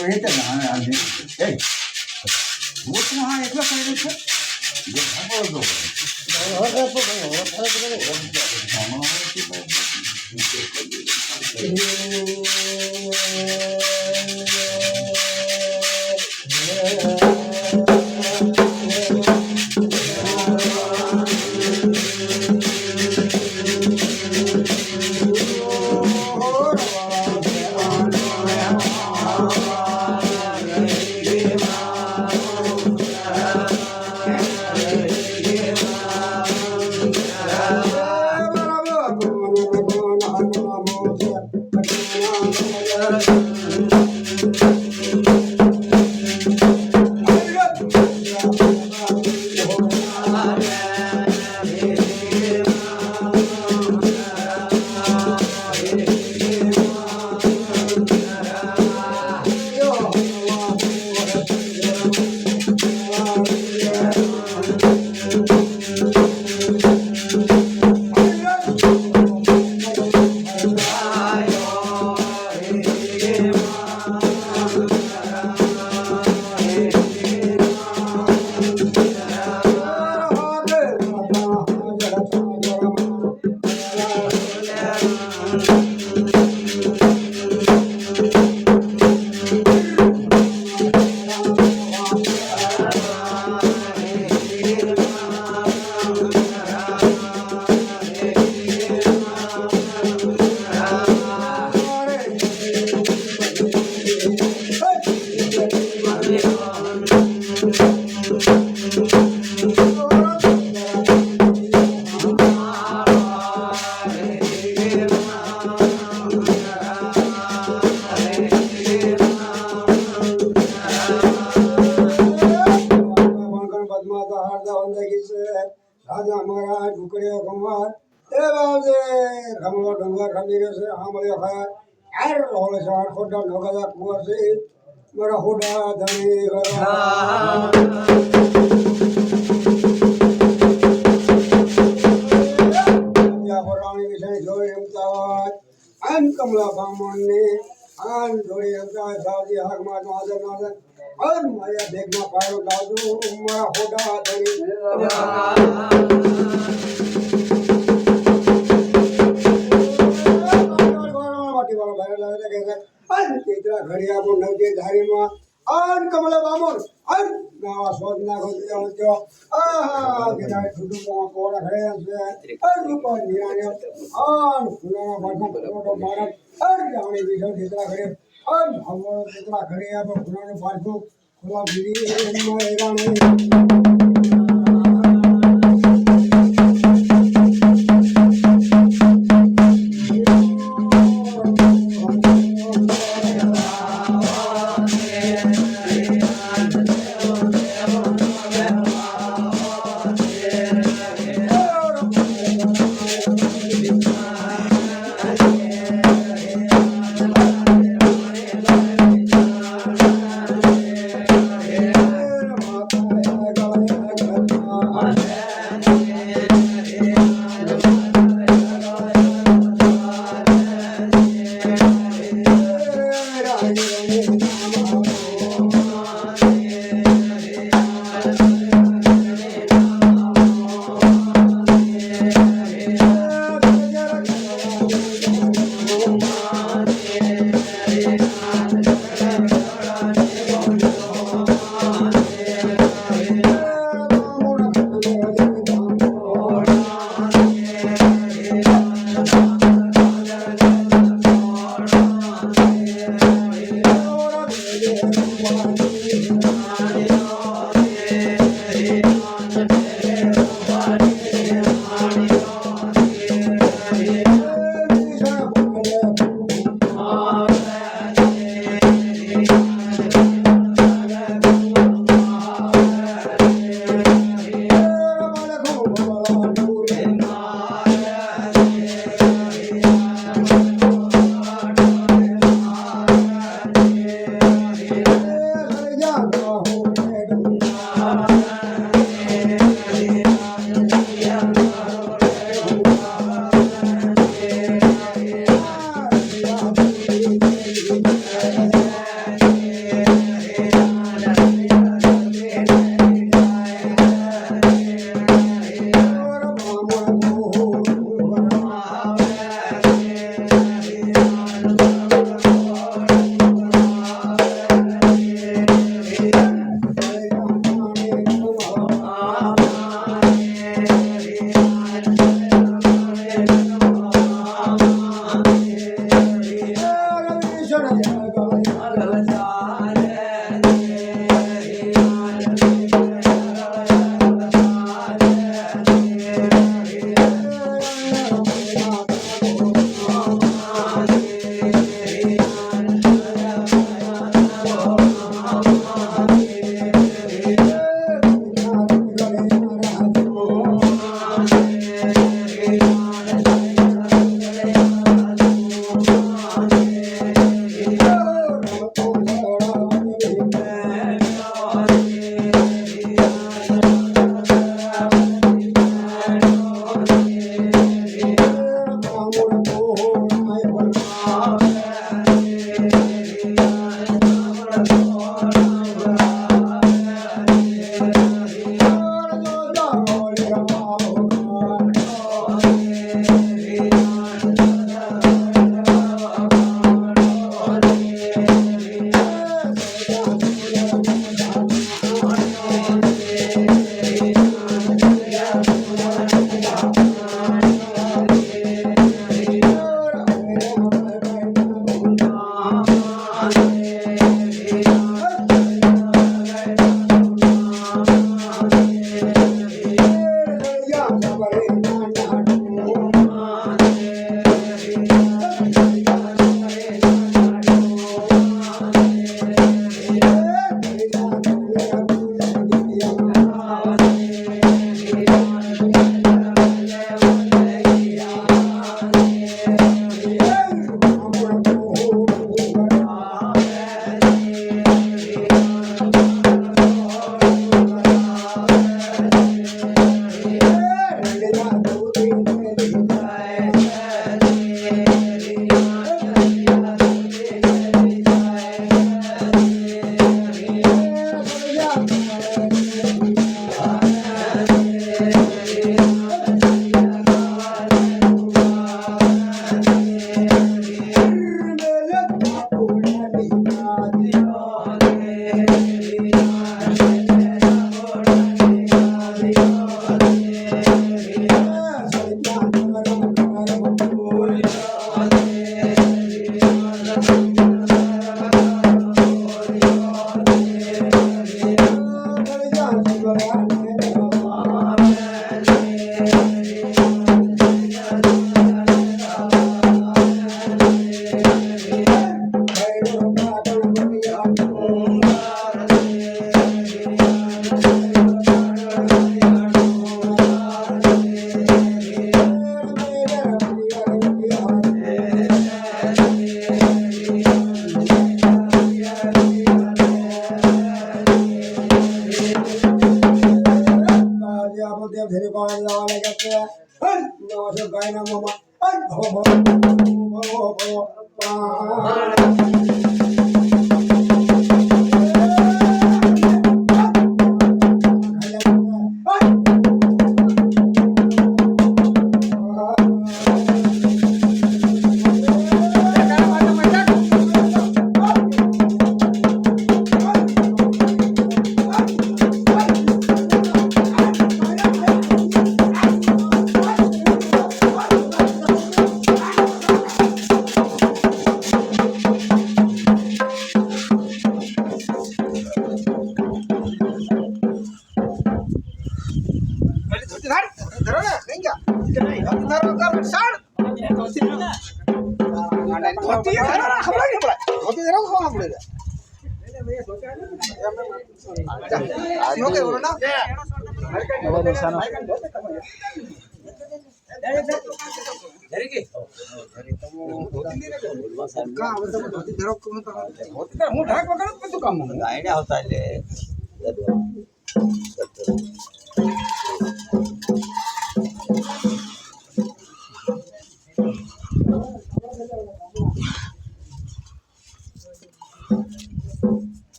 રહેતા ને આને એ ભૂતમાં હા એટલો કરી છે જે ખબર રાજા મહારાજ ઢુકડ્યો કુમાર એ બાજે રમલો ડુંગર ખમી રહ્યો છે આંબળ્યો ખાય આર લોળે છે આર ખોટા નોગા કુંવર છે મારા હોડા ધણી રાણી વિશે જોઈ રમતા હોય આન કમલા બામણ ને આન જોઈ રમતા સાજી હાકમાં નાદર નાદર અન માયા બેગમાં પાડો લાવજો મારા હોડા ધણી ઘડિયા પણ નવજે ધારીમાં અન કમલા બામણ અન નાવા શોધ નાખો જો આ ગેડા છૂટું કોડા ખડ્યા છે અન રૂપા નિરાણ્ય અન ફૂલાના પાછો મોટો મારક અન જાણી વિષય ખેતરા ખડે અન હમો ખેતરા ખડ્યા પણ ફૂલાનું પાછું ખુલા ગીરી રાણી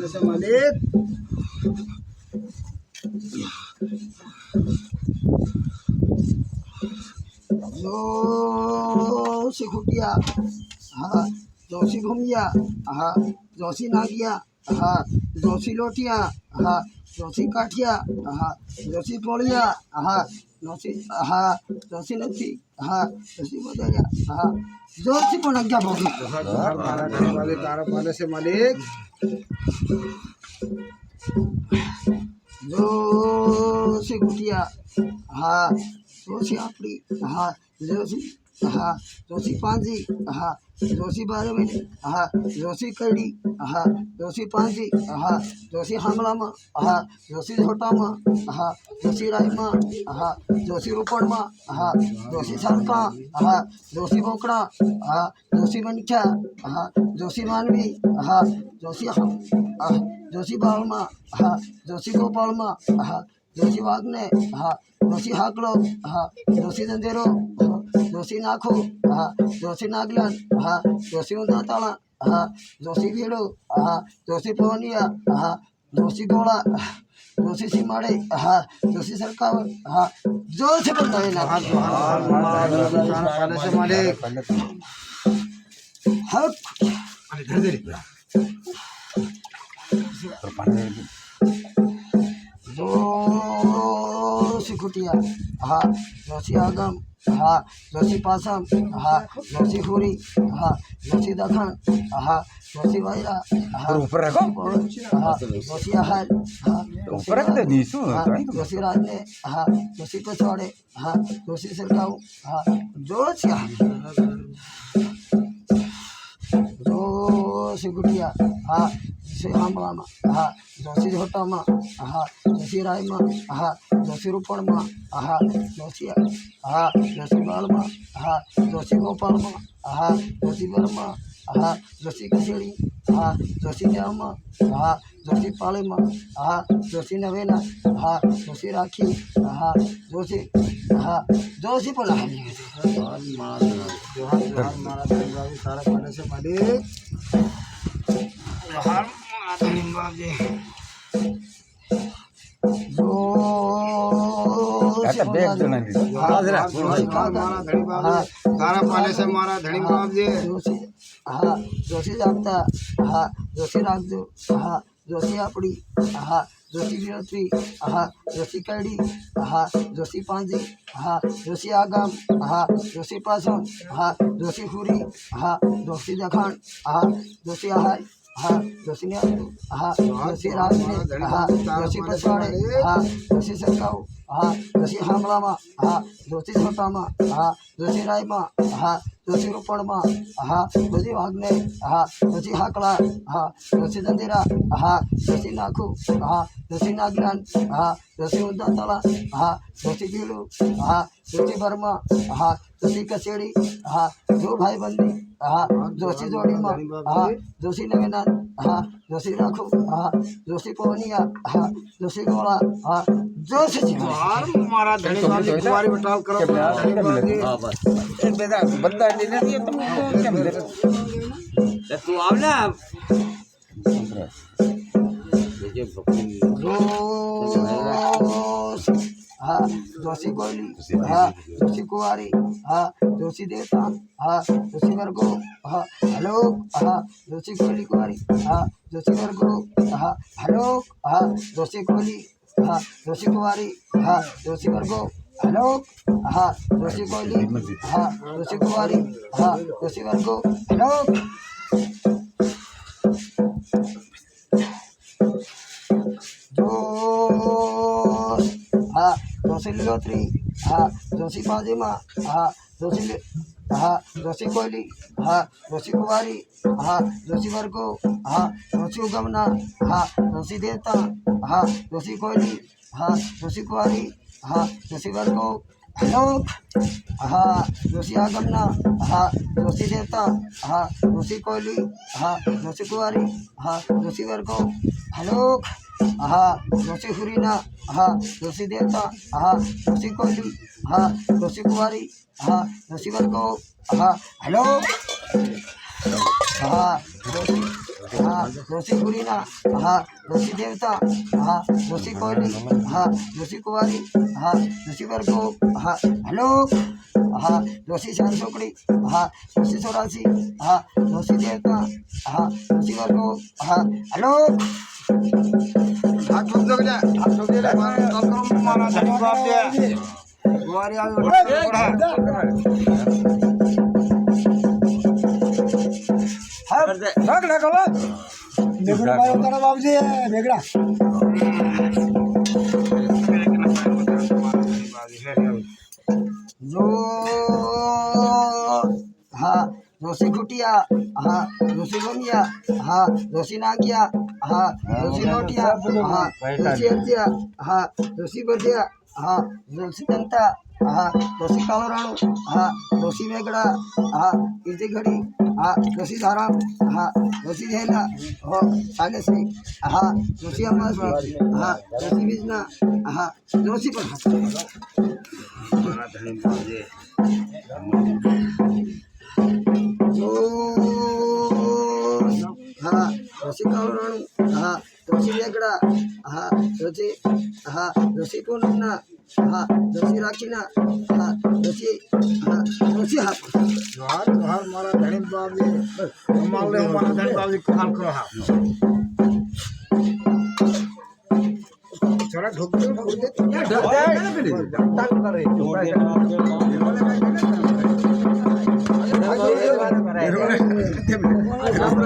पाले से मालिक जोशी खुटिया हाँ जोशी घूमिया हाँ जोशी नागिया हाँ जोशी लोटिया हाँ जोशी काठिया हाँ जोशी टोलिया हाँ जोशी हाँ जोशी नथी हाँ जोशी बदरिया हाँ जोशी को नग्या भोगी वाले तारा पाले से मालिक जोशी कुटिया हाँ जोशी आपड़ी हाँ जोशी हाँ जोशी पांजी हाँ जोशी 12 महीने हाँ जोशी कड़ी हाँ जोशी पांजी हाँ जोशी हमला में हाँ जोशी झोटा में हाँ जोशी राय में हाँ जोशी रूपण में हाँ जोशी सारका हाँ जोशी बोकड़ा हाँ जोशी मनख्या हाँ जोशी मानवी हाँ जोशी जोशी बालमा हाँ जोशी गोपालमा हाँ जोशी वाग्ने हाँ जोशी हाकलो हाँ जोशी दंदेरो हाँ जोशी नाखो हाँ जोशी नागलन हाँ जोशी उदाताला हाँ जोशी भीड़ो हाँ जोशी पवनिया हाँ जोशी गोला जोशी सीमाड़े हाँ जोशी सरकावर हाँ जोशी बताए ना पाले से मालिक हाँ जोशी कुटिया हाँ जोशी आगम हाँ जोशी पासम हाँ जोशी खुरी हाँ जोशी दखन हाँ जोशी वायरा हाँ हाँ जोशी आहल हाँ जोशी राजने हाँ जोशी पछवाड़े हाँ जोशी सरकाऊ हाँ जोशी जोशी कुटिया हाँ जोशी हमलामा हाँ जोशी झोटामा हाँ जोशी रायमा हाँ जोशी रूपणमा हाँ जोशी हाँ जोशी बालमा हाँ जोशी गोपालमा हाँ जोशी वर्मा हाँ जोशी कसेड़ी हाँ जोशी जामा हाँ जोशी पालेमा हाँ जोशी नवेना हाँ जोशी राखी हाँ जोशी हाँ जोशी पला सारा पाले से मालिक पाले से मारा धनी बाप जी हाँ जोशी जागता हाँ जोशी रागदो हाँ जोशी आपड़ी हाँ जोशी विनोत्री हाँ जोशी कड़ी हाँ जोशी पांजी हाँ जोशी आगम हाँ जोशी पासम हाँ जोशी खुरी हाँ जोशी दखन हाँ जोशी आहाय हाँ जोशी न्यासू हाँ जोशी राजने हाँ जोशी पछवाड़े हाँ जोशी सरकाऊ हाँ जोशी हमलामा हाँ जोशी झोटामा हाँ जोशी रायमा हाँ जोशी रूपणमा हाँ जोशी वाग्ने हाँ जोशी हाकला हाँ जोशी दंदेरा हाँ जोशी नाखू हाँ जोशी नागलन हाँ जोशी उदाताला हाँ जोशी भीड़ू हाँ जोशी वर्मा हाँ जोशी कसेड़ी हाँ जो भाई बंदी हाँ जोशी जोड़ीमा हाँ जोशी नवेनाथ हाँ जोशी राखू हाँ जोशी पवनिया हाँ जोशी गोला हाँ जोशी मारा धनी बाजी तुम्हारी बटाव करो धनी बाजी हां बस एक बंदा लेने दिए तुम क्या मिले तू आओ ना हाँ जोशी कोयली हाँ जोशी कुंवारी हाँ जोशी देवता हाँ जोशी वर्गो हाँ हेलो हाँ जोशी कोयली कुंवारी हाँ जोशी वर्गो हाँ हेलो हाँ जोशी कोयली हाँ जोशी कुंवारी हाँ जोशी वर्गो हेलो हाँ जोशी कोयली हाँ जोशी कुंवारी हाँ जोशी वर्गो हेलो हाँ जोशी लिलोत्री हाँ जोशी पांजिमा हाँ जोशी हाँ जोशी कोयली हाँ जोशी कुंवारी हाँ जोशी वर्गो हाँ जोशी उगमना हाँ जोशी देवता हाँ जोशी कोयली हाँ जोशी कुंवारी हाँ जोशी वर्गो हेलो हाँ जोशी आगमना हाँ जोशी देवता हाँ जोशी कोयली हाँ जोशी कुंवारी हाँ जोशी वर्गो हेलो हाँ जोशी हुरीना हाँ जोशी देवता हाँ जोशी कोयली हाँ जोशी कुंवारी हाँ जोशी वर्गो हाँ हेलो हाँ जोशी हाँ दोषी गुरीना हाँ दोषी देवता हाँ दोषी कोयली हाँ दोषी कुमारी हाँ दोषी वर्गो हाँ हलोक हाँ दोषी शांसोकड़ी हाँ दोषी सोरासी हाँ दोषी देवता हाँ दोषी वर्गो हाँ हलोक हाथ ठोक दो बेटा हाथ ठोक दे कल करो माना धनी बाप दे गुवारी आ रख ले कला देखो भाई उतारा बाबूजी बेगड़ा जो हाँ दोषी खुटिया हाँ दोषी बनिया हाँ दोषी नागिया हाँ दोषी नोटिया हाँ दोषी अर्जिया हाँ दोषी बधिया हाँ दोषी जनता हाँ दोषी कालोराणु हाँ दोषी वेगड़ा हाँ इर्दी घड़ी हाँ दोषी धारा हाँ दोषी झेला हो सागे से हाँ दोषी अमासी हाँ दोषी बिजना हाँ दोषी पर माना धनी बाप दे हाँ दोषी कालोराणु हाँ दोषी वेगड़ा हाँ दोषी पूर्णना हाँ दोषी राखीना हाँ दोषी हाथ जोहार जोहार माना धनी बाप दे कमाल ले माना धनी बाप दे कमाल करो हां चला ढोक दे तंग कर रही